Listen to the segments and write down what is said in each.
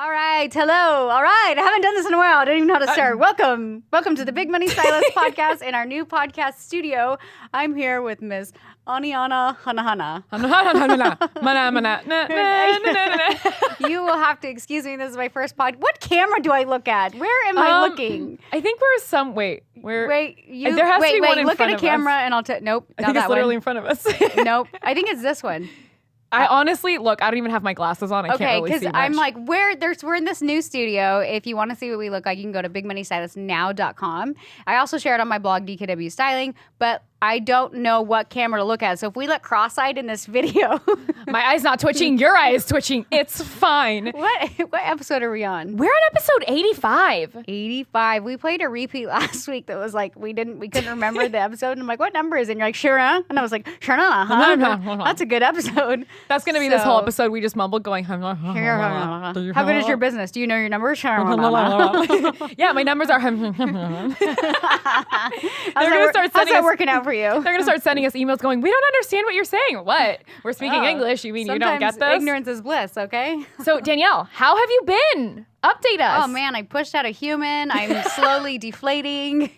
All right. Hello. All right. I haven't done this in a while. I don't even know how to start. Welcome to the Big Money Stylist Podcast in our new podcast studio. I'm here with Ms. Ani Ana Hanahana. You will have to excuse me. This is my first pod. What camera do I look at? Where am I looking? I think there has to be one in look front at a of camera us. and I'll nope. I Not think that it's literally one. in front of us. Nope. I think it's this one. I honestly, look, I don't even have my glasses on. I can't really see much. I'm like, we're in this new studio. If you want to see what we look like, you can go to bigmoneystylistnow.com. I also share it on my blog, DKW Styling, but I don't know what camera to look at. So if we look cross-eyed in this video. My eye's not twitching. Your eye is twitching. It's fine. What episode are we on? We're on episode 85. 85. We played a repeat last week that was like, we couldn't remember the episode. And I'm like, what number is it? And you're like, Shura? And I was like, Shura, huh? That's a good episode. That's going to be this whole episode. We just mumbled going, how good is your business? Do you know your numbers? Yeah, my numbers are. They're going to start sending us working out for you. They're going to start sending us emails going, we don't understand what you're saying. What? We're speaking English. You mean you don't get this? Ignorance is bliss, okay? So, Danielle, how have you been? Update us. Oh, man, I pushed out a human. I'm slowly deflating.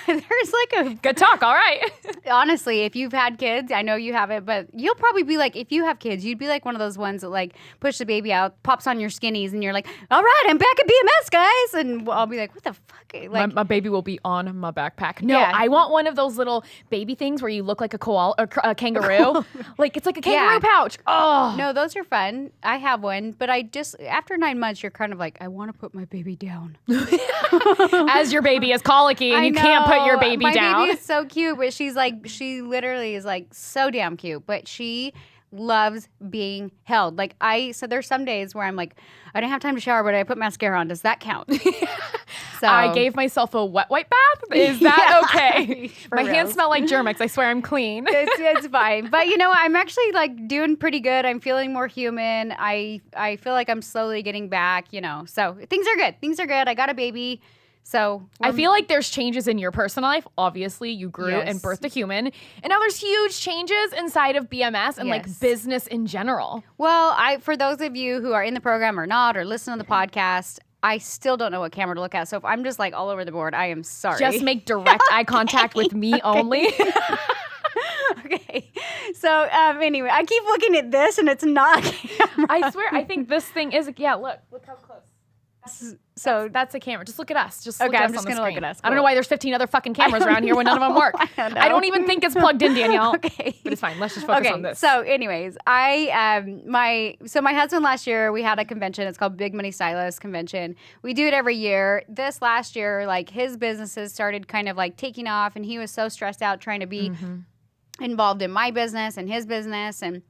There's like a... Good talk, all right. Honestly, if you've had kids, I know you haven't, but you'll probably be like, if you have kids, you'd be like one of those ones that like push the baby out, pops on your skinnies, and you're like, all right, I'm back at BMS, guys. And I'll be like, what the fuck? Like, my baby will be on my backpack. No, yeah. I want one of those little baby things where you look like a koala or a kangaroo. Like, it's like a kangaroo pouch. Oh. No, those are fun. I have one, but I just, after 9 months, you're kind of like, I want to put my baby down. As your baby is colicky and you can't put your baby down. My baby is so cute, but she literally is like so damn cute, but she loves being held. Like so there's some days where I'm like, I don't have time to shower, but I put mascara on. Does that count? So I gave myself a wet wipe bath. Is that okay? My reals. hands smell like Germex. I swear I'm clean. It's fine. But you know what? I'm actually like doing pretty good. I'm feeling more human. I feel like I'm slowly getting back, So things are good. I got a baby. So I feel like there's changes in your personal life. Obviously, you grew and birthed a human. And now there's huge changes inside of BMS and like business in general. Well, for those of you who are in the program or not, or listen to the podcast, I still don't know what camera to look at. So if I'm just like all over the board, I am sorry. Just make direct eye contact with me only. Okay. So anyway, I keep looking at this and it's not a camera. I swear, I think this thing is, look how close. So that's a camera. Just look at us. Okay, I'm just going to look at us. Cool. I don't know why there's 15 other fucking cameras around here when none of them work. I don't even think it's plugged in, Danielle. Okay. But it's fine. Let's just focus on this. So anyways, my husband last year, we had a convention. It's called Big Money Stylist Convention. We do it every year. This last year, like his businesses started kind of like taking off and he was so stressed out trying to be involved in my business and his business. And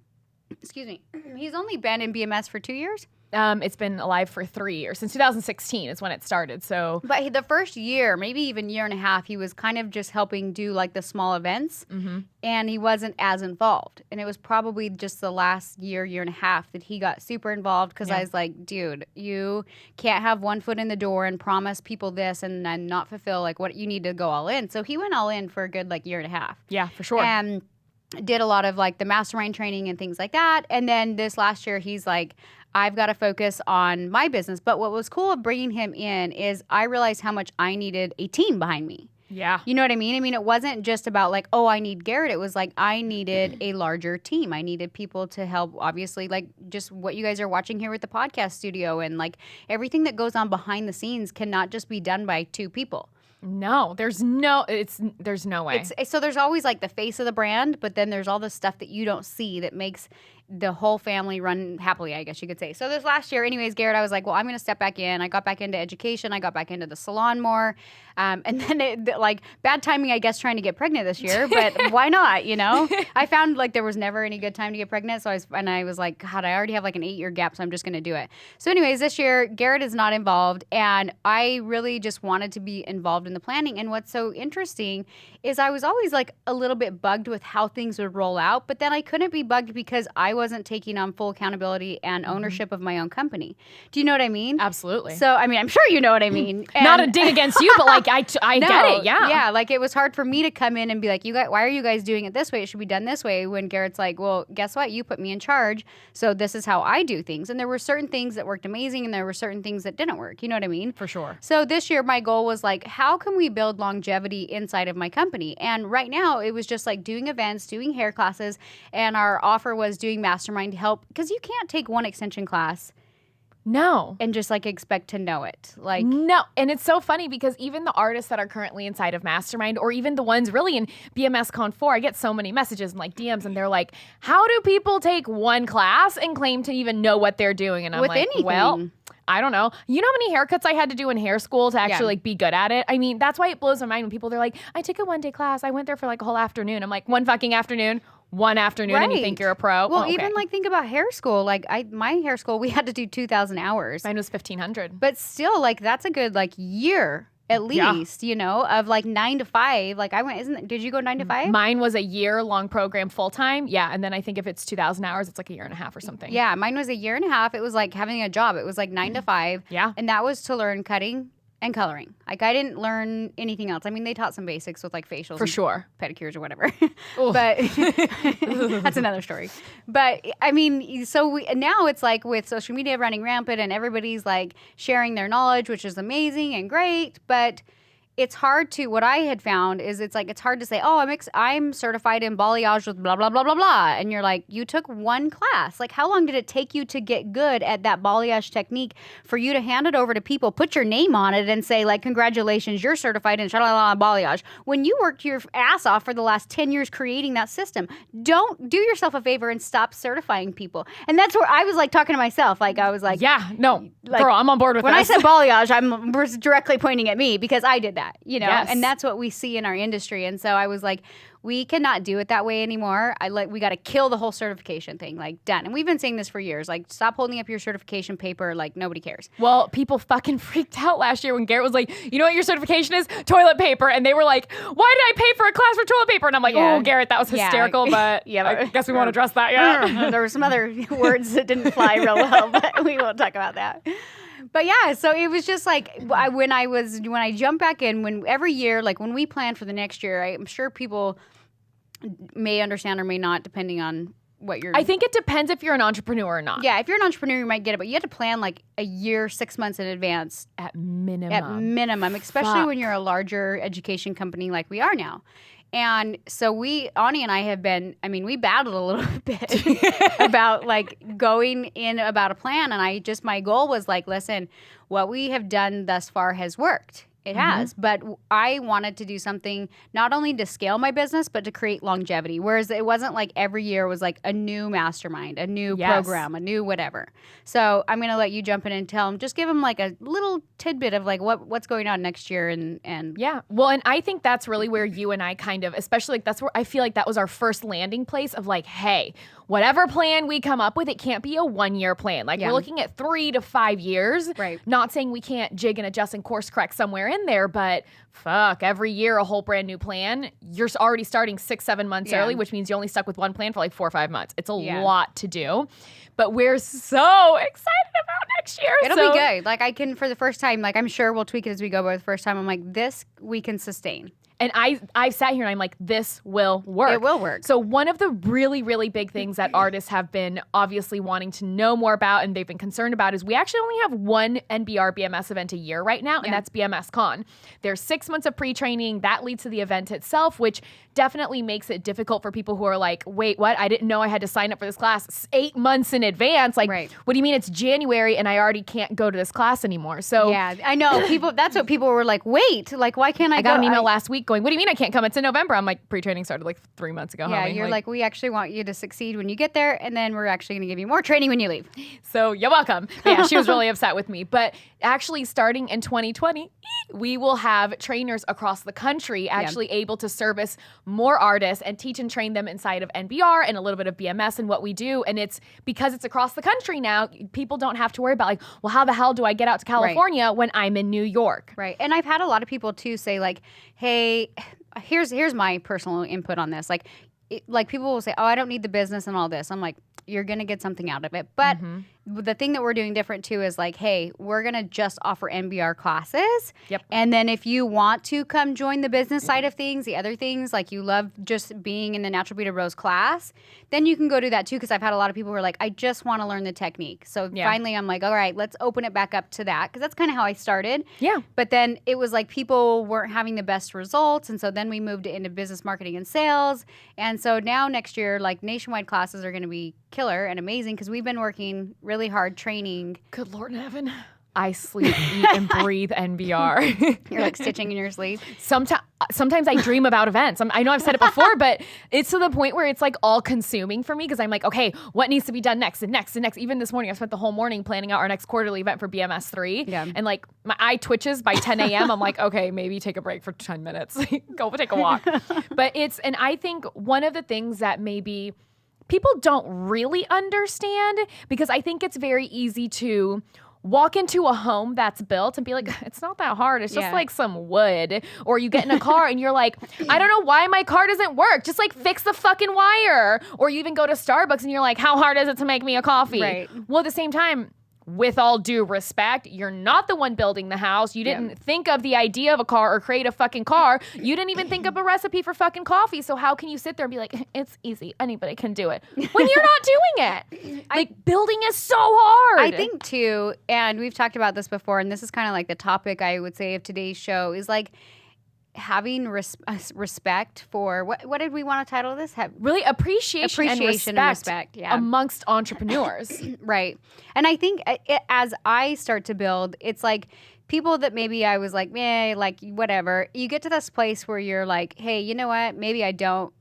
excuse me, he's only been in BMS for 2 years. It's been alive for 3 years. Since 2016 is when it started. So, but the first year, maybe even year and a half, he was kind of just helping do like the small events, and he wasn't as involved. And it was probably just the last year and a half that he got super involved because I was like, dude, you can't have one foot in the door and promise people this and then not fulfill like what you need to go all in. So he went all in for a good like year and a half. Yeah, for sure. And did a lot of like the mastermind training and things like that. And then this last year, he's like, I've got to focus on my business. But what was cool of bringing him in is I realized how much I needed a team behind me. Yeah. You know what I mean? I mean, it wasn't just about like, oh, I need Garrett. It was like I needed a larger team. I needed people to help, obviously, like just what you guys are watching here with the podcast studio and like everything that goes on behind the scenes cannot just be done by 2 people. No, there's no way. So there's always like the face of the brand, but then there's all the stuff that you don't see that makes the whole family run happily, I guess you could say. So this last year, anyways, Garrett, I was like, well, I'm going to step back in. I got back into education. I got back into the salon more. And then like bad timing, I guess, trying to get pregnant this year, but why not? I found like there was never any good time to get pregnant. So I was like, God, I already have like an 8-year gap. So I'm just going to do it. So anyways, this year, Garrett is not involved. And I really just wanted to be involved in the planning. And what's so interesting is I was always like a little bit bugged with how things would roll out, but then I couldn't be bugged because I wasn't taking on full accountability and ownership of my own company. Do you know what I mean? Absolutely. So, I mean, I'm sure you know what I mean. And not a dig against you, but like I get it. Yeah. Yeah. Like it was hard for me to come in and be like, why are you guys doing it this way? It should be done this way. When Garrett's like, well, guess what? You put me in charge. So this is how I do things. And there were certain things that worked amazing and there were certain things that didn't work. You know what I mean? For sure. So this year, my goal was like, how can we build longevity inside of my company? And right now it was just like doing events, doing hair classes. And our offer was doing mastermind help, because you can't take one extension class and just like expect to know it. Like, no. And it's so funny because even the artists that are currently inside of Mastermind, or even the ones really in BMS Con 4, I get so many messages and like DMs, and they're like, how do people take one class and claim to even know what they're doing? And I'm with like, anything. well, I don't know. You know how many haircuts I had to do in hair school to actually like be good at it? I mean, that's why it blows my mind when people, they're like, I took a 1-day class. I went there for like a whole afternoon. I'm like, one fucking afternoon? One afternoon, and you think you're a pro? Well, even like think about hair school. Like my hair school, we had to do 2,000 hours. Mine was 1,500. But still, like that's a good like year at least, you know, of like 9 to 5. Like I went, did you go 9 to 5? Mine was a year-long program full time. Yeah, and then I think if it's 2,000 hours, it's like a year and a half or something. Yeah, mine was a year and a half. It was like having a job. It was like 9 to 5. Yeah, and that was to learn cutting and coloring. Like I didn't learn anything else. I mean, they taught some basics with like facials, for sure, pedicures or whatever. But that's another story. But I mean, so now it's like with social media running rampant and everybody's like sharing their knowledge, which is amazing and great. But it's hard to, what I had found is it's hard to say, oh, I'm certified in balayage with blah, blah, blah, blah, blah. And you're like, you took one class. Like, how long did it take you to get good at that balayage technique for you to hand it over to people, put your name on it and say, like, congratulations, you're certified in shalala balayage. When you worked your ass off for the last 10 years creating that system, don't do yourself a favor and stop certifying people. And that's where I was like talking to myself. Like, I was like, yeah, no, like, girl, I'm on board with when this. When I said balayage, I was directly pointing at me because I did that. You know, yes. And that's what we see in our industry. And so I was like, we cannot do it that way anymore. We got to kill the whole certification thing. Like, done. And we've been saying this for years. Like, stop holding up your certification paper. Like, nobody cares. Well, people fucking freaked out last year when Garrett was like, you know what your certification is? Toilet paper. And they were like, why did I pay for a class for toilet paper? And I'm like, oh, Garrett, that was hysterical. But I guess we won't address that yet. There were some other words that didn't fly real well, but we won't talk about that. But yeah, so it was just like when I jumped back in, when every year, like when we plan for the next year, I'm sure people may understand or may not, depending on what you're. I think it depends if you're an entrepreneur or not. Yeah, if you're an entrepreneur, you might get it, but you have to plan like a year, 6 months in advance. At minimum. Especially when you're a larger education company like we are now. And so Ani and I have been, I mean, we battled a little bit about like going in about a plan. And my goal was like, listen, what we have done thus far has worked. It has. But I wanted to do something not only to scale my business, but to create longevity. Whereas it wasn't like every year was like a new mastermind, a new program, a new whatever. So I'm going to let you jump in and tell them, just give them like a little tidbit of like what's going on next year. And yeah. Well, and I think that's really where you and I kind of, especially like that's where I feel like that was our first landing place of like, hey, whatever plan we come up with, it can't be a 1-year plan. Like we're looking at 3 to 5 years. Right. Not saying we can't jig and adjust and course correct somewhere in there, but fuck, every year a whole brand new plan. You're already starting 6-7 months early, which means you only stuck with one plan for like 4 or 5 months. It's a lot to do, but we're so excited about next year. It'll be good. Like I can, for the first time, like I'm sure we'll tweak it as we go, but the first time I'm like, this we can sustain. And I've sat here and I'm like, this will work. It will work. So one of the really, really big things that artists have been obviously wanting to know more about and they've been concerned about is we actually only have one NBR BMS event a year right now, and that's BMS Con. There's 6 months of pre-training. That leads to the event itself, which definitely makes it difficult for people who are like, wait, what? I didn't know I had to sign up for this class 8 months in advance. Like, what do you mean it's January and I already can't go to this class anymore? So yeah, I know. That's what people were like, wait, like, why can't I go? I got an email last week going, what do you mean I can't come? It's in November. I'm like, pre-training started like 3 months ago. Yeah, you're like, we actually want you to succeed when you get there, and then we're actually going to give you more training when you leave. So you're welcome. But yeah, she was really upset with me. But actually starting in 2020, we will have trainers across the country actually able to service more artists and teach and train them inside of NBR and a little bit of BMS and what we do. And it's because it's across the country now, people don't have to worry about like, well, how the hell do I get out to California when I'm in New York? Right. And I've had a lot of people too say like, hey, here's my personal input on this. Like, like people will say, oh, I don't need the business and all this. I'm like, you're going to get something out of it. But the thing that we're doing different too is like, hey, we're going to just offer NBR classes. Yep. And then if you want to come join the business side of things, the other things, like you love just being in the Natural Beauty Bros class, then you can go do that too. Because I've had a lot of people who are like, I just want to learn the technique. So finally I'm like, all right, let's open it back up to that. Because that's kind of how I started. Yeah. But then it was like people weren't having the best results. And so then we moved it into business marketing and sales. And so now next year, like nationwide classes are going to be killer and amazing because we've been working really hard training. Good Lord in heaven. I sleep, eat, and breathe NBR. You're like stitching in your sleep. Sometimes I dream about events. I know I've said it before, but it's to the point where it's like all consuming for me because I'm like, okay, what needs to be done next and next and next? Even this morning, I spent the whole morning planning out our next quarterly event for BMS 3. Yeah. And like my eye twitches by 10 a.m. I'm like, okay, maybe take a break for 10 minutes. Go take a walk. And I think one of the things that maybe people don't really understand, because I think it's very easy to walk into a home that's built and be like, it's not that hard. It's just like some wood. Or you get in a car and you're like, I don't know why my car doesn't work. Just like fix the fucking wire. Or you even go to Starbucks and you're like, how hard is it to make me a coffee? Right. Well, at the same time, with all due respect, you're not the one building the house. You didn't think of the idea of a car or create a fucking car. You didn't even think of a recipe for fucking coffee. So how can you sit there and be like, it's easy, anybody can do it, when you're not doing it? Like, building is so hard. I think too, and we've talked about this before, and this is kind of like the topic I would say of today's show is like having respect for what did we want to title this? Really appreciation and respect amongst entrepreneurs. Right. And I think as I start to build, it's like people that maybe I was like, like whatever. You get to this place where you're like, hey, you know what? Maybe I don't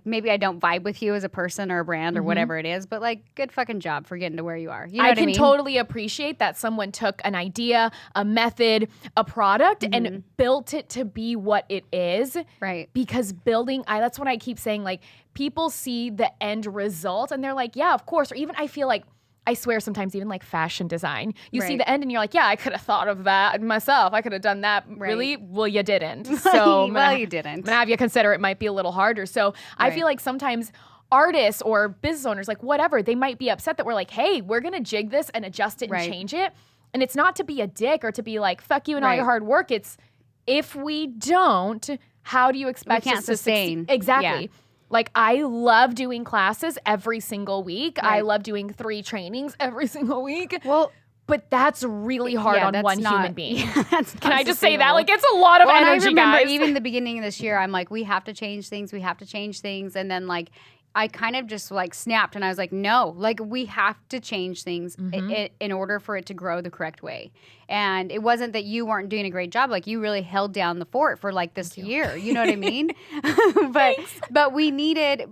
maybe I don't vibe with you as a person or a brand or whatever it is, but like good fucking job for getting to where you are. You know what I mean? I can totally appreciate that someone took an idea, a method, a product and built it to be what it is. Right. Because that's what I keep saying, like people see the end result and they're like, yeah, of course. Or even I feel like, I swear sometimes even like fashion design, you see the end and you're like, yeah, I could have thought of that myself. I could have done that. Right. Really? Well, you didn't. So you didn't. I'm gonna have you consider it might be a little harder. So I feel like sometimes artists or business owners, like whatever, they might be upset that we're like, hey, we're gonna jig this and adjust it and change it. And it's not to be a dick or to be like, fuck you and all your hard work. It's if we don't, how do you expect us to sustain? Exactly. Yeah. Like, I love doing classes every single week. Right. I love doing 3 trainings every single week. Well, but that's really hard on one human being. Can I just say that? Like, it's a lot of energy, and I remember guys. even the beginning of this year, I'm like, we have to change things. We have to change things. And then, like, I kind of just, like, snapped. And I was like, no. Like, we have to change things in order for it to grow the correct way. And it wasn't that you weren't doing a great job. Like, you really held down the fort for, like, this year. You know what I mean? But we needed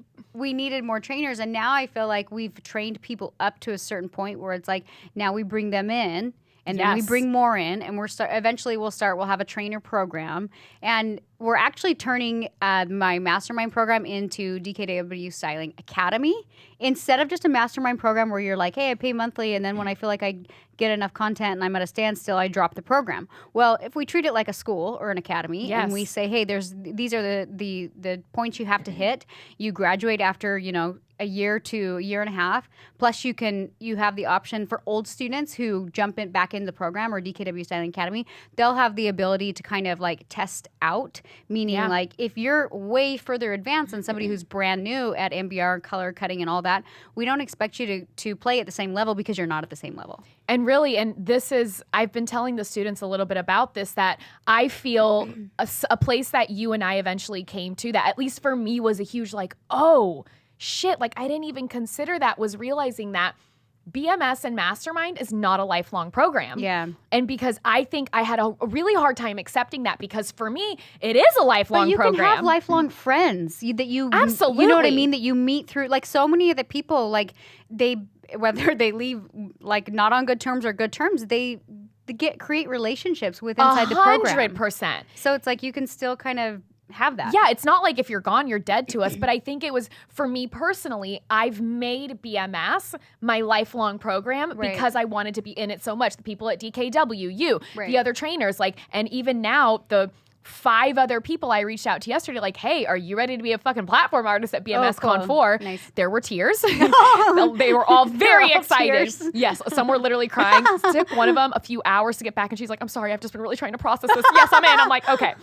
more trainers. And now I feel like we've trained people up to a certain point where it's like, now we bring them in. And then we bring more in, and eventually we'll have a trainer program. And we're actually turning my mastermind program into DKW Styling Academy instead of just a mastermind program where you're like, hey, I pay monthly, and then when I feel like I get enough content and I'm at a standstill, I drop the program. Well, if we treat it like a school or an academy, and we say, hey, these are the points you have to hit. You graduate after, a year to a year and a half. Plus, you have the option for old students who jump back into the program or DKW Styling Academy. They'll have the ability to kind of like test out, meaning like if you're way further advanced than somebody who's brand new at NBR, color cutting, and all that, we don't expect you to play at the same level because you're not at the same level. And really, I've been telling the students a little bit about this, that I feel a place that you and I eventually came to that, at least for me, was a huge like, oh, shit, like I didn't even consider that, was realizing that BMS and Mastermind is not a lifelong program. Yeah. And because I think I had a really hard time accepting that, because for me, it is a lifelong program. But you can have lifelong friends that you absolutely, you know what I mean, that you meet through, like so many of the people, like whether they leave like not on good terms or good terms, they create relationships with inside the program. 100%. So it's like you can still kind of have that. Yeah, it's not like if you're gone, you're dead to us. But I think it was, for me personally, I've made BMS my lifelong program because I wanted to be in it so much. The people at DKW, the other trainers, like, and even now the 5 other people I reached out to yesterday, like, hey, are you ready to be a fucking platform artist at BMS Con 4? Nice. There were tears. They were all very excited. Tears. Yes, some were literally crying. It took one of them a few hours to get back, and she's like, I'm sorry, I've just been really trying to process this. Yes, I'm in. I'm like, okay.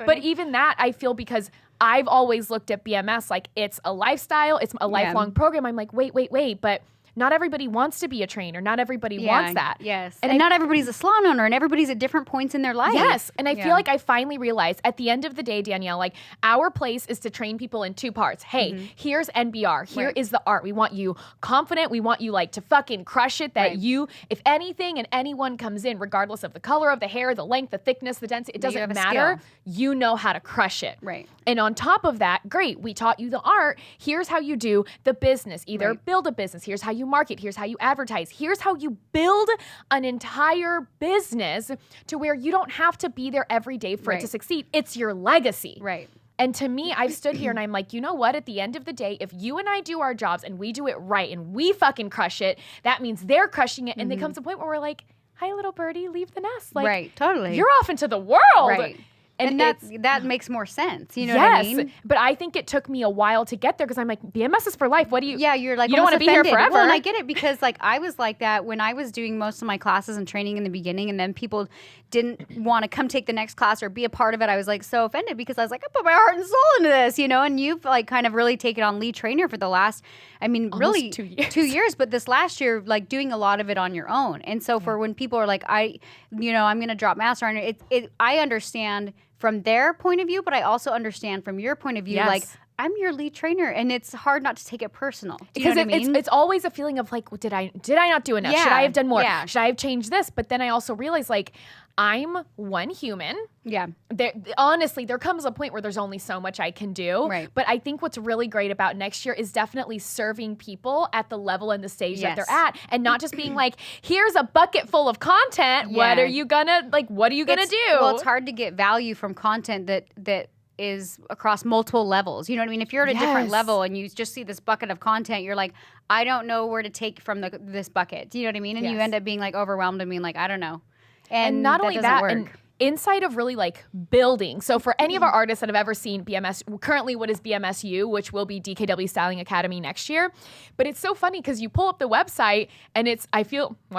But even that, I feel, because I've always looked at BMS like it's a lifestyle, it's a lifelong program. I'm like, wait, but not everybody wants to be a trainer. Not everybody wants that. Yes. And not everybody's a salon owner, and everybody's at different points in their life. Yes. And I feel like I finally realized at the end of the day, Danielle, like, our place is to train people in 2 parts. Hey, here's NBR. Here is the art. We want you confident. We want you like to fucking crush it, that you, if anything and anyone comes in, regardless of the color of the hair, the length, the thickness, the density, it doesn't matter. You know how to crush it. Right. And on top of that, great, we taught you the art. Here's how you do the business. Either build a business. Here's how you market. Here's how you advertise. Here's how you build an entire business to where you don't have to be there every day for it to succeed. It's your legacy. Right. And to me, I've stood here and I'm like, you know what? At the end of the day, if you and I do our jobs and we do it right and we fucking crush it, that means they're crushing it. And there comes a point where we're like, hi, little birdie, leave the nest. Like, totally. You're off into the world. Right. And that makes more sense. You know what I mean? But I think it took me a while to get there, because I'm like, BMS is for life. What do you? Yeah, you're like, you don't want to be here forever. Well, and I get it, because like I was like that when I was doing most of my classes and training in the beginning, and then people didn't want to come take the next class or be a part of it. I was like so offended, because I was like, I put my heart and soul into this, you know. And you've like kind of really taken on lead trainer for the last, I mean, almost really 2 years. 2 years, but this last year, like doing a lot of it on your own. And so for when people are like, I'm going to drop master on it, I understand from their point of view, but I also understand from your point of view, like, I'm your lead trainer, and it's hard not to take it personal. Do you know what I mean? It's always a feeling of like, did I not do enough? Yeah. Should I have done more? Yeah. Should I have changed this? But then I also realized, like, I'm one human. Yeah. Honestly, there comes a point where there's only so much I can do. Right. But I think what's really great about next year is definitely serving people at the level and the stage that they're at, and not just being like, here's a bucket full of content. What are you gonna do? Well, it's hard to get value from content that is across multiple levels. You know what I mean? If you're at a different level and you just see this bucket of content, you're like, I don't know where to take from this bucket. Do you know what I mean? And you end up being like overwhelmed and being like, I don't know. And not only that, work. and inside of really like building. So for any of our artists that have ever seen BMS, currently what is BMSU, which will be DKW Styling Academy next year. But it's so funny because you pull up the website and I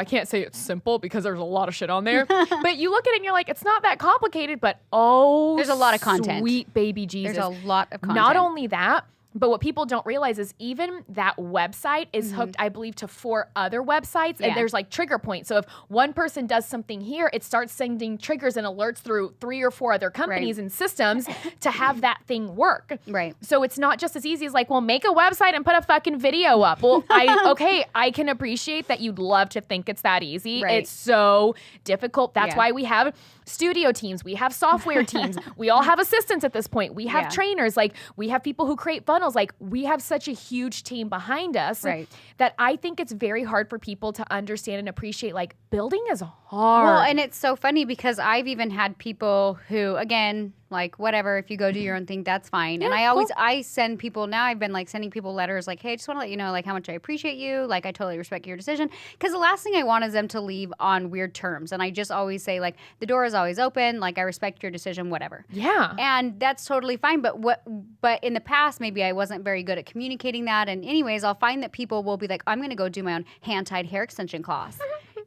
can't say it's simple because there's a lot of shit on there. But you look at it and you're like, it's not that complicated, but there's a lot of content. Sweet baby Jesus. There's a lot of content. Not only that, but what people don't realize is even that website is hooked, I believe, to 4 other websites. And there's like trigger points. So if one person does something here, it starts sending triggers and alerts through 3 or 4 other companies and systems to have that thing work. Right. So it's not just as easy as like, well, make a website and put a fucking video up. Well, I can appreciate that you'd love to think it's that easy. Right. It's so difficult. That's why we have studio teams. We have software teams. We all have assistants at this point. We have trainers. Like, we have people who create funnels. Like, we have such a huge team behind us that I think it's very hard for people to understand and appreciate, like, building is hard. Well, and it's so funny because I've even had people who, again, like, whatever, if you go do your own thing, that's fine. And I send people, now I've been like sending people letters like, hey, I just want to let you know like how much I appreciate you. Like, I totally respect your decision. Because the last thing I want is them to leave on weird terms. And I just always say like, the door is always open. Like, I respect your decision, whatever. Yeah. And that's totally fine. But in the past, maybe I wasn't very good at communicating that. And anyways, I'll find that people will be like, I'm going to go do my own hand-tied hair extension class.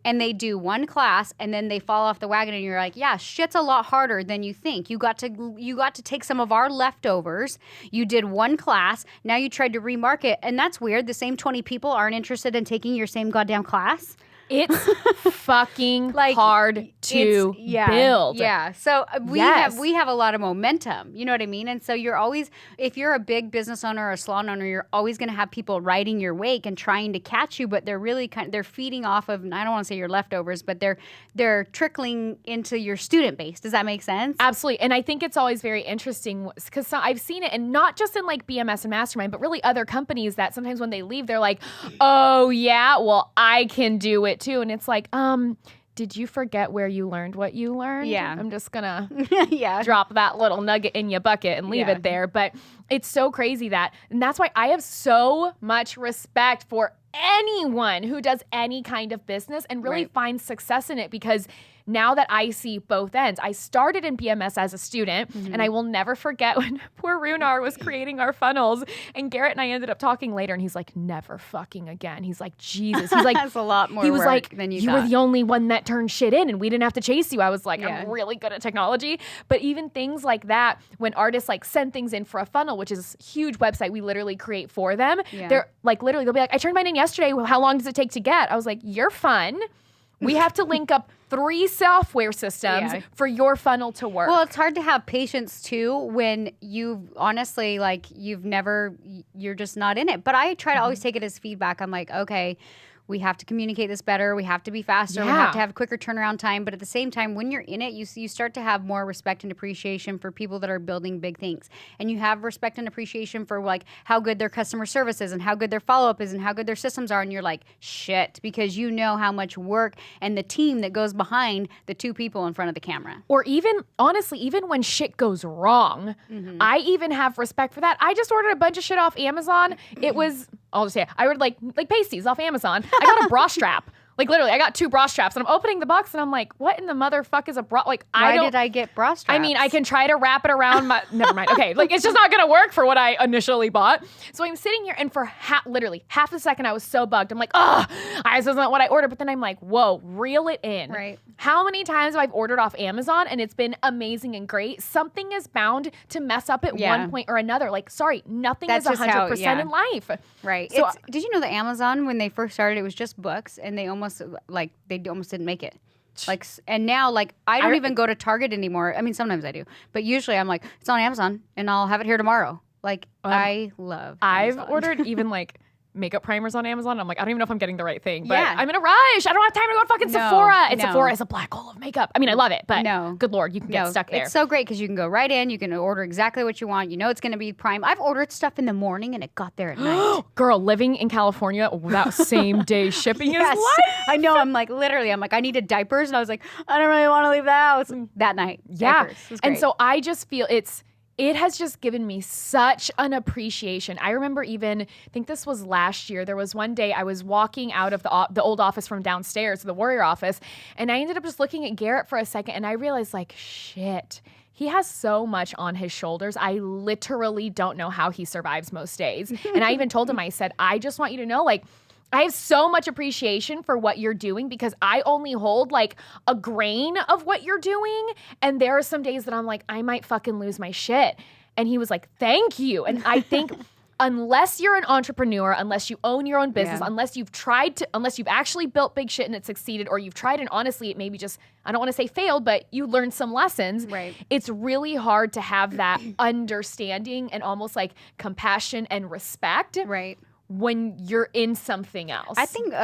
And they do one class and then they fall off the wagon and you're like, yeah, shit's a lot harder than you think. You got to take some of our leftovers. You did one class. Now you tried to remarket. And that's weird. The same 20 people aren't interested in taking your same goddamn class. It's fucking like, hard to build. Yeah. So we have a lot of momentum. You know what I mean? And so you're always, if you're a big business owner or a salon owner, you're always going to have people riding your wake and trying to catch you, but they're really they're feeding off of, I don't want to say your leftovers, but they're trickling into your student base. Does that make sense? Absolutely. And I think it's always very interesting because I've seen it, and not just in like BMS and Mastermind, but really other companies that sometimes when they leave, they're like, oh yeah, well, I can do it too. And it's like, did you forget where you learned what you learned? Yeah. I'm just gonna drop that little nugget in your bucket and leave it there. But it's so crazy and that's why I have so much respect for anyone who does any kind of business and really finds success in it, because now that I see both ends, I started in BMS as a student, and I will never forget when poor Runar was creating our funnels, and Garrett and I ended up talking later, and he's like, never fucking again. He's like, Jesus. He's like, that's a lot more he was work like, than you thought. were the only one that turned shit in, and we didn't have to chase you. I was like, Yeah. I'm really good at technology. But even things like that, when artists like send things in for a funnel, which is a huge website we literally create for them, they're like, literally, they'll be like, I turned mine in yesterday. How long does it take to get? I was like, you're fun. We have to link up 3 software systems for your funnel to work. Well, it's hard to have patience too when you've honestly, like, you're just not in it. But I try to always take it as feedback. I'm like, okay, we have to communicate this better. We have to be faster. We have to have a quicker turnaround time. But at the same time, when you're in it, you start to have more respect and appreciation for people that are building big things. And you have respect and appreciation for like how good their customer service is and how good their follow-up is and how good their systems are. And you're like, shit, because you know how much work and the team that goes behind the 2 people in front of the camera. Or even, honestly, even when shit goes wrong, I even have respect for that. I just ordered a bunch of shit off Amazon. It was, I'll just say, I ordered like pasties off Amazon. I got a bra strap. Like literally, I got 2 bra straps, and I'm opening the box, and I'm like, "What in the motherfuck is a bra?" Like, Why did I get bra straps? I mean, I can try to wrap it around my. Never mind. Okay, like it's just not gonna work for what I initially bought. So I'm sitting here, and for literally half a second, I was so bugged. I'm like, "Oh, this isn't what I ordered." But then I'm like, "Whoa, reel it in." Right. How many times have I ordered off Amazon, and it's been amazing and great? Something is bound to mess up at one point or another. Like, sorry, nothing is 100% in life. Right. So, did you know that Amazon, when they first started, it was just books, and they almost didn't make it. Like, and now, like, I don't even go to Target anymore. I mean, sometimes I do, but usually I'm like, it's on Amazon, and I'll have it here tomorrow. Like, I love I've Amazon. ordered even like makeup primers on Amazon. I'm like, I don't even know if I'm getting the right thing, but Yeah. I'm in a rush. I don't have time to go to fucking Sephora. And no. Sephora is a black hole of makeup. I mean, I love it, but No. good Lord, you can get stuck there. It's so great because you can go right in. You can order exactly what you want. You know it's going to be prime. I've ordered stuff in the morning and it got there at night. Girl, living in California, that same day shipping is life. I know. I'm like, I needed diapers. And I was like, I don't really want to leave the house that night. Yeah. Diapers. It was And great. so I just feel it has just given me such an appreciation. I remember I think this was last year, there was one day I was walking out of the old office from downstairs, the Warrior office, and I ended up just looking at Garrett for a second, and I realized, like, shit, he has so much on his shoulders. I literally don't know how he survives most days. And I even told him, I said, I just want you to know, like, I have so much appreciation for what you're doing because I only hold like a grain of what you're doing. And there are some days that I'm like, I might fucking lose my shit. And he was like, thank you. And I think unless you're an entrepreneur, unless you own your own business, unless you've actually built big shit and it succeeded, or you've tried and honestly it maybe just, I don't want to say failed, but you learned some lessons. Right. It's really hard to have that understanding and almost like compassion and respect. Right. When you're in something else. I think,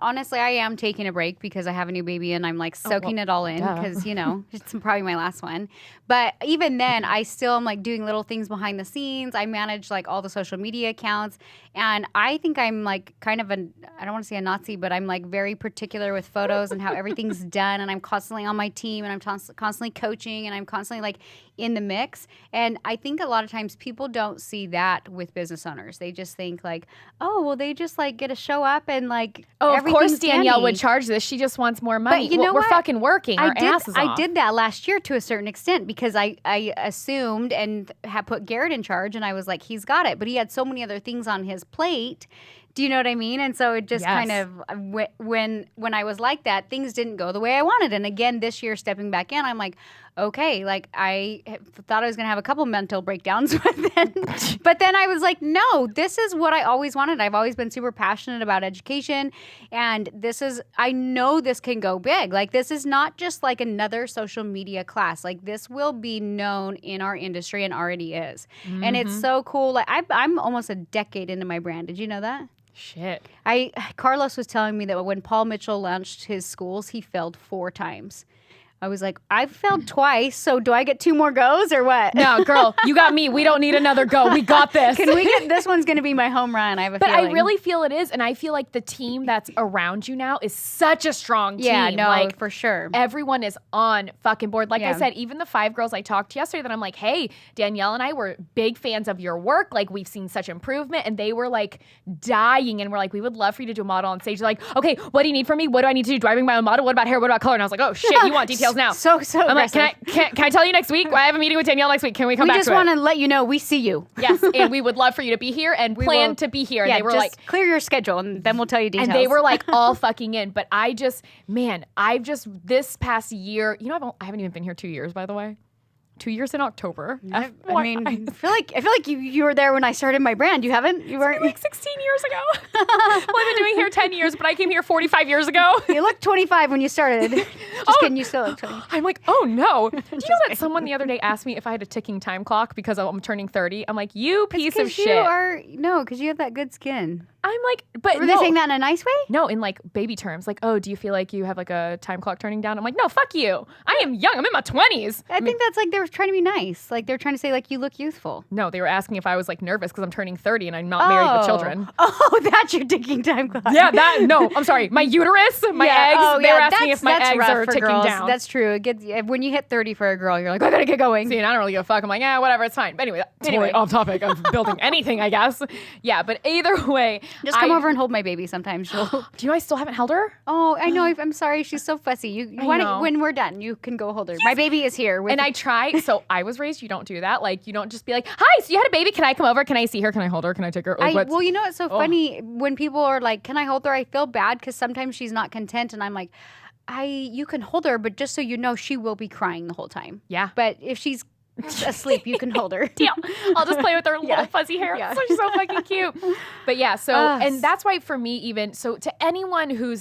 honestly, I am taking a break because I have a new baby and I'm like soaking it all in because, it's probably my last one. But even then, I still am like doing little things behind the scenes. I manage like all the social media accounts. And I think I'm like kind of I don't want to say a Nazi, but I'm like very particular with photos and how everything's done. And I'm constantly on my team and I'm constantly coaching and I'm constantly like in the mix. And I think a lot of times people don't see that with business owners. They just think like, oh, well, they just like get to show up and like, oh, of course Danielle dandy. would charge this. She just wants more money. But you know we're what? fucking working our asses off. I did that last year to a certain extent because I assumed and had put Garrett in charge and I was like, he's got it. But he had so many other things on his plate. Do you know what I mean? And so it just kind of, when I was like that, things didn't go the way I wanted. And again, this year, stepping back in, I'm like, okay, like I thought I was going to have a couple mental breakdowns, but then I was like, no, this is what I always wanted. I've always been super passionate about education. And I know this can go big. Like this is not just like another social media class. Like this will be known in our industry and already is. Mm-hmm. And it's so cool. Like I'm almost a decade into my brand. Did you know that? Shit. Carlos was telling me that when Paul Mitchell launched his schools, he failed 4 times. I was like, I've failed twice, so do I get 2 more goes or what? No, girl, you got me. We don't need another go. We got this. Can we get this one's going to be my home run? I have a feeling. But I really feel it is, and I feel like the team that's around you now is such a strong team. Yeah, no, like, for sure. Everyone is on fucking board. Like I said, even the 5 girls I talked to yesterday that I'm like, hey, Danielle and I were big fans of your work. Like, we've seen such improvement, and they were like dying, and we're like, we would love for you to do a model on stage. They're like, okay, what do you need from me? What do I need to do? Do I bring my own model? What about hair? What about color? And I was like, oh shit, you want details now. So I'm like, can I tell you next week? I have a meeting with Danielle next week. Can we come back to it? We just want to let you know we see you. Yes, and we would love for you to be here and plan to be here. Yeah, and they were just like, clear your schedule and then we'll tell you details. and they were like all fucking in. But I've just this past year, you know, I haven't even been here 2 years, by the way. 2 years in October. I mean, I feel like you were there when I started my brand. You haven't? You weren't? Like 16 years ago. Well, I've been doing hair 10 years, but I came here 45 years ago. You looked 25 when you started. Just kidding, you still look 20. I'm like, oh no. Do you know that someone the other day asked me if I had a ticking time clock because I'm turning 30? I'm like, you piece of shit. Because you have that good skin. I'm like, but were they saying that in a nice way? No, in like baby terms. Like, oh, do you feel like you have like a time clock turning down? I'm like, no, fuck you. I am young. I'm in my 20s. I think that's like they were trying to be nice. Like they're trying to say like you look youthful. No, they were asking if I was like nervous because I'm turning 30 and I'm not married with children. Oh, that's your ticking time clock. Yeah, I'm sorry. My uterus, my eggs. They were asking if my eggs are ticking girls. down. That's true. It gets when you hit 30 for a girl, you're like, I gotta get going. See, and I don't really give a fuck. I'm like, yeah, whatever, it's fine. But anyway, totally off topic of building anything, I guess. Yeah, but either way, just come over and hold my baby sometimes. Do you know I still haven't held her? Oh, I know. I'm sorry. She's so fussy. You want to, when we're done, you can go hold her. Yes. My baby is here. And I try. So I was raised, you don't do that. Like, you don't just be like, hi, so you had a baby. Can I come over? Can I see her? Can I hold her? Can I take her? Well, you know, it's so funny when people are like, can I hold her? I feel bad because sometimes she's not content. And I'm like, you can hold her, but just so you know, she will be crying the whole time. Yeah. But if she's asleep, you can hold her. Deal. I'll just play with her little fuzzy hair. Yeah. So she's so fucking cute. But yeah, so and that's why for me, even so, to anyone who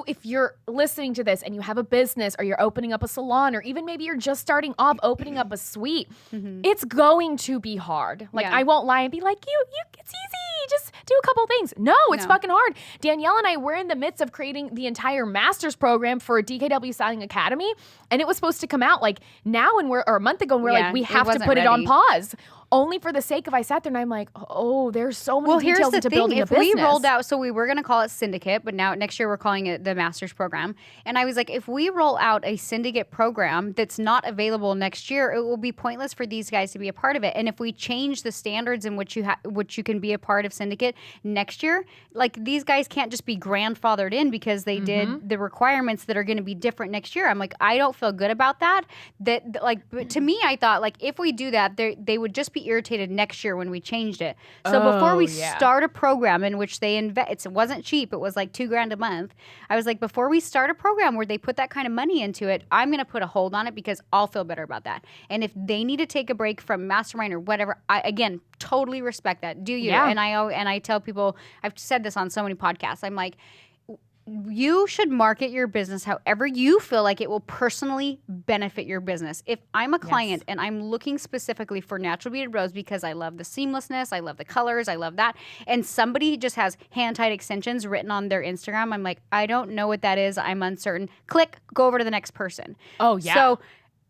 if you're listening to this and you have a business or you're opening up a salon or even maybe you're just starting off opening up a suite, it's going to be hard. Like I won't lie and be like, you it's easy. Just do a couple things. No, it's fucking hard. Danielle and I were in the midst of creating the entire master's program for DKW Styling Academy, and it was supposed to come out like now, or a month ago, and we're like, we have to put it on pause. Only for the sake of I sat there and I'm like, oh, there's so many details into building a business. If we rolled out, so we were going to call it Syndicate, but now next year we're calling it the Master's Program. And I was like, if we roll out a Syndicate program that's not available next year, it will be pointless for these guys to be a part of it. And if we change the standards in which you can be a part of Syndicate next year, like these guys can't just be grandfathered in because they did the requirements that are going to be different next year. I'm like, I don't feel good about that. That like to me, I thought like if we do that, they would just be irritated next year when we changed it. So before we start a program in which they invest, it wasn't cheap. It was like $2,000 a month. I was like, before we start a program where they put that kind of money into it, I'm going to put a hold on it because I'll feel better about that. And if they need to take a break from Mastermind or whatever, I again totally respect that. Do you? Yeah. And I tell people, I've said this on so many podcasts. I'm like, you should market your business however you feel like it will personally benefit your business. If I'm a client and I'm looking specifically for natural beaded rose because I love the seamlessness, I love the colors, I love that, and somebody just has hand-tied extensions written on their Instagram, I'm like, I don't know what that is. I'm uncertain. Click, go over to the next person. Oh, yeah. So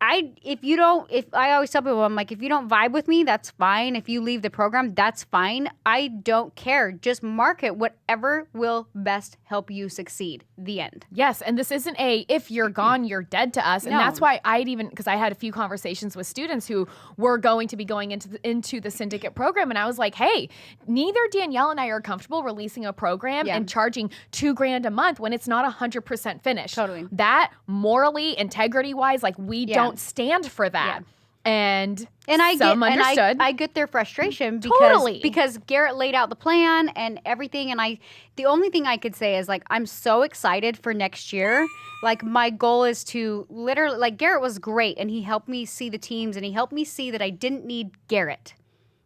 I always tell people, I'm like, if you don't vibe with me, that's fine. If you leave the program, that's fine. I don't care. Just market whatever will best help you succeed. The end. Yes. And this isn't if you're gone, you're dead to us. And that's why because I had a few conversations with students who were going to be going into the Syndicate program. And I was like, hey, neither Danielle and I are comfortable releasing a program and charging $2,000 a month when it's not 100% finished. Totally. That morally, integrity wise, like we don't stand for that. Yeah. And I get their frustration because Garrett laid out the plan and everything, and the only thing I could say is like I'm so excited for next year. Like my goal is to literally, like Garrett was great and he helped me see the teams and he helped me see that I didn't need Garrett.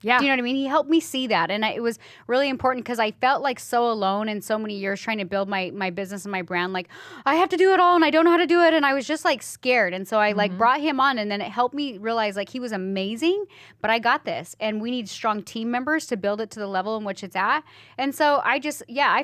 Yeah. Do you know what I mean? He helped me see that. And it was really important because I felt like so alone in so many years trying to build my business and my brand. Like, I have to do it all and I don't know how to do it. And I was just like scared. And so I like brought him on, and then it helped me realize like he was amazing, but I got this. And we need strong team members to build it to the level in which it's at. And so I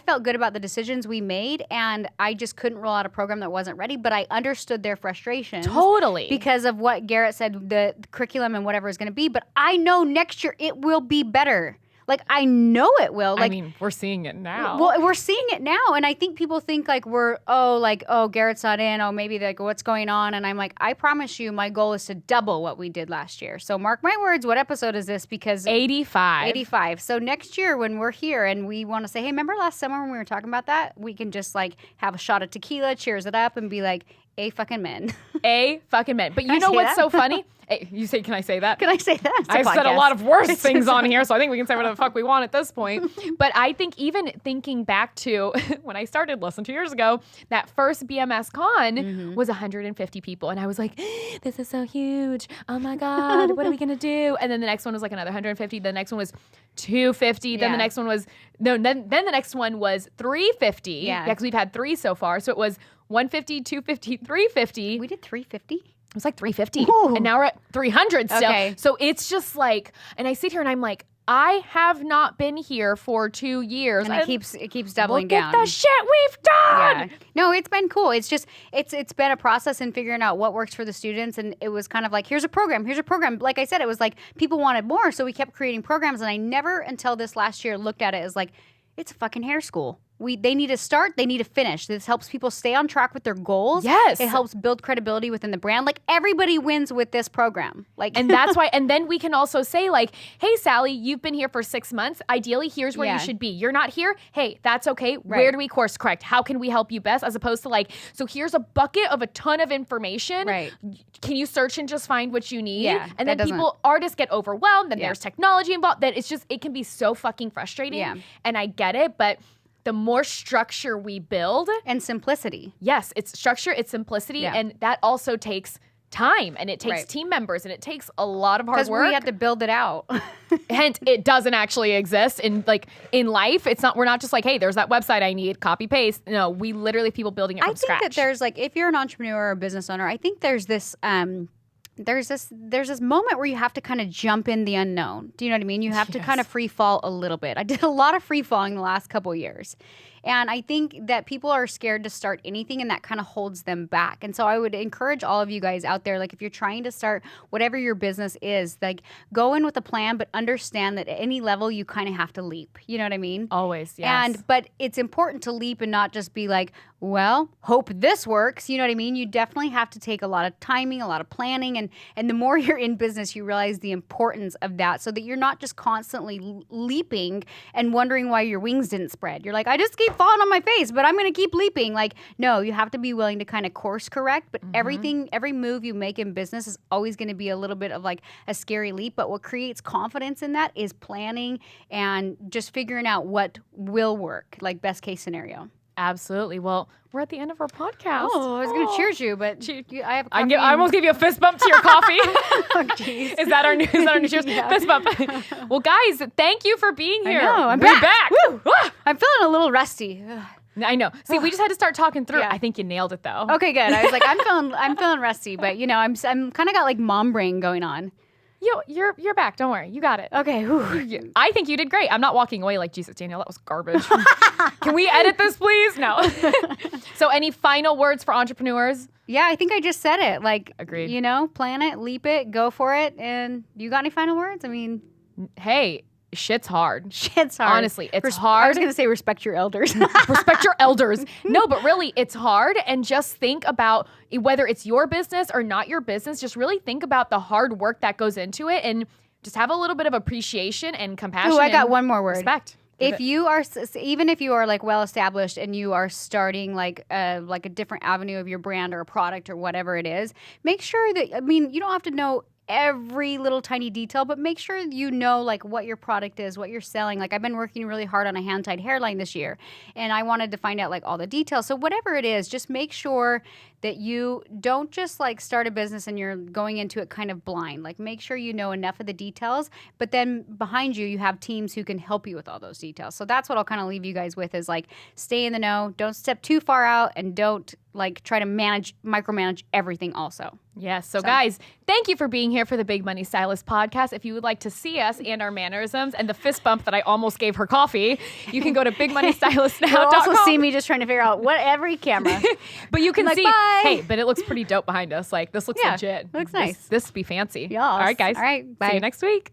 felt good about the decisions we made, and I just couldn't roll out a program that wasn't ready, but I understood their frustrations. Totally. Because of what Garrett said, the curriculum and whatever is going to be. But I know next year it will be better. Like, I know it will. Like, I mean, we're seeing it now. Well, we're seeing it now. And I think people think like Garrett's not in. Oh, maybe like what's going on? And I'm like, I promise you my goal is to double what we did last year. So mark my words. What episode is this? Because 85. 85. So next year when we're here and we want to say, hey, remember last summer when we were talking about that? We can just like have a shot of tequila, cheers it up, and be like, A fucking men. A fucking men. But you know what's so funny? Hey, you say, can I say that? Can I say that? I've said a lot of worse things on here, so I think we can say whatever the fuck we want at this point. But I think even thinking back to when I started less than 2 years ago, that first BMS con was 150 people. And I was like, this is so huge. Oh my God, what are we going to do? And then the next one was like another 150. The next one was 250. Then the next one was, then the next one was 350. Yeah, because we've had 3 so far. So it was 150, 250, 350. We did 350? It was like 350. Ooh. And now we're at 300 still. Okay. So it's just like, and I sit here and I'm like, I have not been here for 2 years. And it keeps doubling down. Look at the shit we've done. Yeah. No, it's been cool. It's just, it's been a process in figuring out what works for the students. And it was kind of like, here's a program. Like I said, it was like people wanted more. So we kept creating programs. And I never until this last year looked at it as like, it's a fucking hair school. They need to start, they need to finish. This helps people stay on track with their goals. Yes. It helps build credibility within the brand. Like, everybody wins with this program. Like, and that's why, and then we can also say like, hey, Sally, you've been here for 6 months. Ideally, here's where you should be. You're not here. Hey, that's okay. Right. Where do we course correct? How can we help you best? As opposed to like, so here's a bucket of a ton of information. Right. Can you search and just find what you need? Yeah. And then artists get overwhelmed. Then there's technology involved. That it's just, it can be so fucking frustrating. Yeah. And I get it, but the more structure we build. And simplicity. Yes, it's structure, it's simplicity, and that also takes time, and it takes team members, and it takes a lot of hard work. Because we have to build it out. Hence, it doesn't actually exist in life. It's not. We're not just like, hey, there's that website I need, copy paste. No, we literally have people building it from scratch. I think that there's like, if you're an entrepreneur or a business owner, I think there's this. There's this moment where you have to kind of jump in the unknown. Do you know what I mean? You have to kind of free fall a little bit. I did a lot of free falling the last couple of years. And I think that people are scared to start anything, and that kind of holds them back. And so I would encourage all of you guys out there, like if you're trying to start whatever your business is, like go in with a plan, but understand that at any level you kind of have to leap. You know what I mean? Always, yes. But it's important to leap and not just be like, well, hope this works. You know what I mean? You definitely have to take a lot of timing, a lot of planning. And the more you're in business, you realize the importance of that, so that you're not just constantly leaping and wondering why your wings didn't spread. You're like, I just keep falling on my face, but I'm going to keep leaping. Like, no, you have to be willing to kind of course correct. But every move you make in business is always going to be a little bit of like a scary leap. But what creates confidence in that is planning and just figuring out what will work, like best case scenario. Absolutely. Well, we're at the end of our podcast. Oh, I was going to cheers you, but I have coffee. I almost gave you a fist bump to your coffee. Oh, jeez. Is that our new cheers? Yeah. Fist bump. Well, guys, thank you for being here. I know. I'm back. Woo! I'm feeling a little rusty. I know. See, we just had to start talking through. I think you nailed it, though. Okay, good. I was like, I'm feeling rusty, but you know, I'm kind of got like mom brain going on. You're back. Don't worry. You got it. Okay. I think you did great. I'm not walking away like, Jesus, Danielle, that was garbage. Can we edit this, please? No. So any final words for entrepreneurs? Yeah, I think I just said it. Like, agreed. You know, plan it, leap it, go for it. And you got any final words? I mean, hey, shit's hard. Shit's hard. Honestly, it's hard. I was going to say respect your elders. Respect your elders. No, but really, it's hard. And just think about whether it's your business or not your business. Just really think about the hard work that goes into it, and just have a little bit of appreciation and compassion. Oh, I got one more word. Respect. Even if you are like well established and you are starting like a different avenue of your brand or a product or whatever it is, make sure that, I mean, you don't have to know every little tiny detail, but make sure you know like what your product is, what you're selling. Like I've been working really hard on a hand-tied hairline this year, and I wanted to find out like all the details. So whatever it is, just make sure that you don't just like start a business and you're going into it kind of blind. Like make sure you know enough of the details, but then behind you, you have teams who can help you with all those details. So that's what I'll kind of leave you guys with is like stay in the know, don't step too far out, and don't like try to micromanage everything also. Yes. So guys, thank you for being here for the Big Money Stylist Podcast. If you would like to see us and our mannerisms and the fist bump that I almost gave her coffee, you can go to bigmoneystylistsnow.com. You'll also see me just trying to figure out what every camera. But you can like, see, bye. hey, but it looks pretty dope behind us. Like this looks legit. Looks nice. This would be fancy. Yeah. All right, guys. All right. Bye. See you next week.